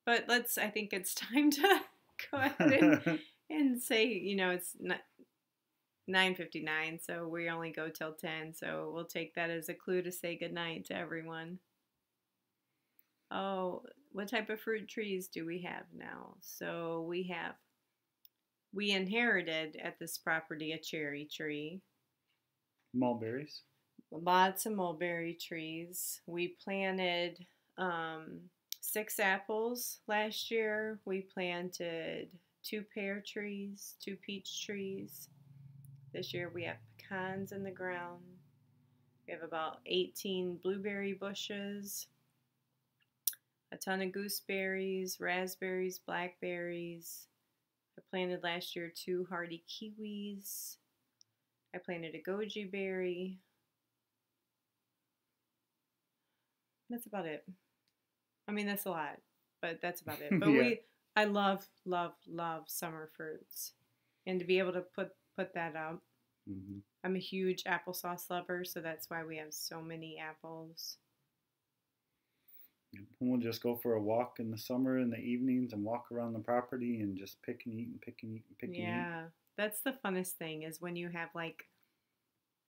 But I think it's time to go ahead and say, it's 9:59, so we only go till 10, so we'll take that as a clue to say goodnight to everyone. Oh, what type of fruit trees do we have now? So we inherited at this property a cherry tree. Mulberries. Lots of mulberry trees. We planted 6 apples last year. We planted 2 pear trees, 2 peach trees. This year we have pecans in the ground. We have about 18 blueberry bushes, a ton of gooseberries, raspberries, blackberries. I planted last year 2 hardy kiwis. I planted a goji berry. That's about it. I mean, that's a lot, but that's about it. But I love, love, love summer fruits. And to be able to put that out. I'm a huge applesauce lover, so that's why we have so many apples. We'll just go for a walk in the summer in the evenings and walk around the property and just pick and eat and pick and eat and pick and eat. Yeah, that's the funnest thing is when you have like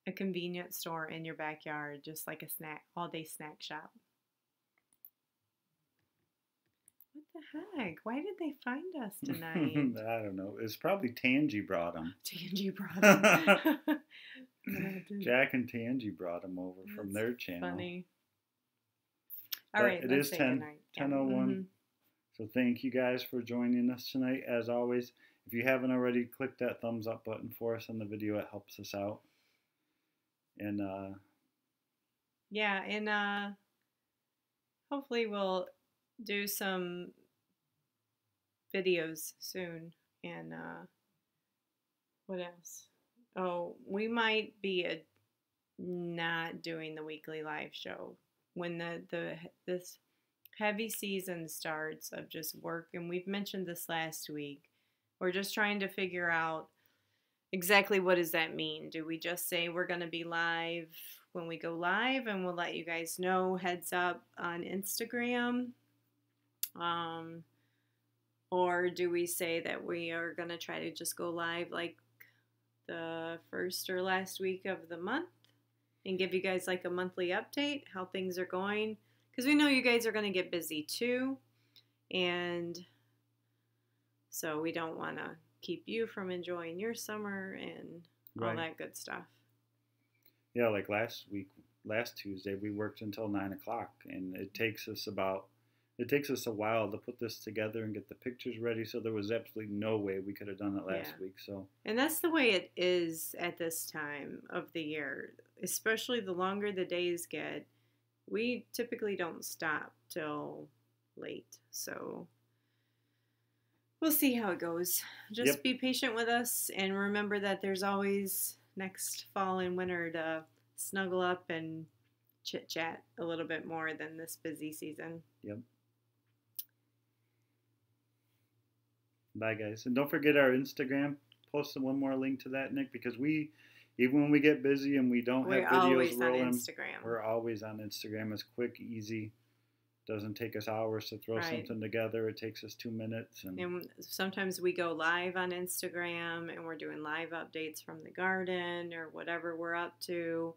a convenience store in your backyard, just like a all-day snack shop. What the heck? Why did they find us tonight? I don't know. It's probably Tangy brought them. Tangy brought them. Jack and Tangy brought them over from their channel. Funny. All right, it let's is say 10:01. Mm-hmm. So thank you guys for joining us tonight. As always, if you haven't already, click that thumbs up button for us on the video. It helps us out. And yeah, and hopefully we'll do some videos soon. And what else? Oh, we might be not doing the weekly live show when this heavy season starts of just work, and we've mentioned this last week. We're just trying to figure out exactly what does that mean. Do we just say we're going to be live when we go live, and we'll let you guys know, heads up, on Instagram? Or do we say that we are going to try to just go live like the first or last week of the month and give you guys like a monthly update, how things are going? Because we know you guys are going to get busy too. And so we don't want to keep you from enjoying your summer and all that good stuff. Yeah, like last Tuesday, we worked until 9 o'clock, and it takes us a while to put this together and get the pictures ready, so there was absolutely no way we could have done it last week. So, and that's the way it is at this time of the year, especially the longer the days get. We typically don't stop till late, so we'll see how it goes. Just be patient with us, and remember that there's always next fall and winter to snuggle up and chit-chat a little bit more than this busy season. Yep. Bye, guys. And don't forget our Instagram. Post one more link to that, Nick, because even when we get busy and we don't have videos rolling, we're always on Instagram. It's quick, easy. Doesn't take us hours to throw something together. It takes us 2 minutes. And sometimes we go live on Instagram, and we're doing live updates from the garden or whatever we're up to.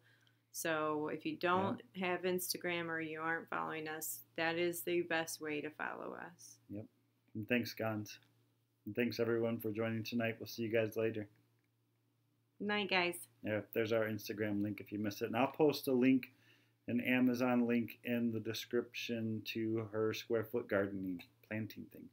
So if you don't have Instagram or you aren't following us, that is the best way to follow us. Yep. And thanks, Gons. And thanks, everyone, for joining tonight. We'll see you guys later. Good night, guys. Yeah, there's our Instagram link if you missed it. And I'll post a link, an Amazon link, in the description to her square foot gardening planting thing.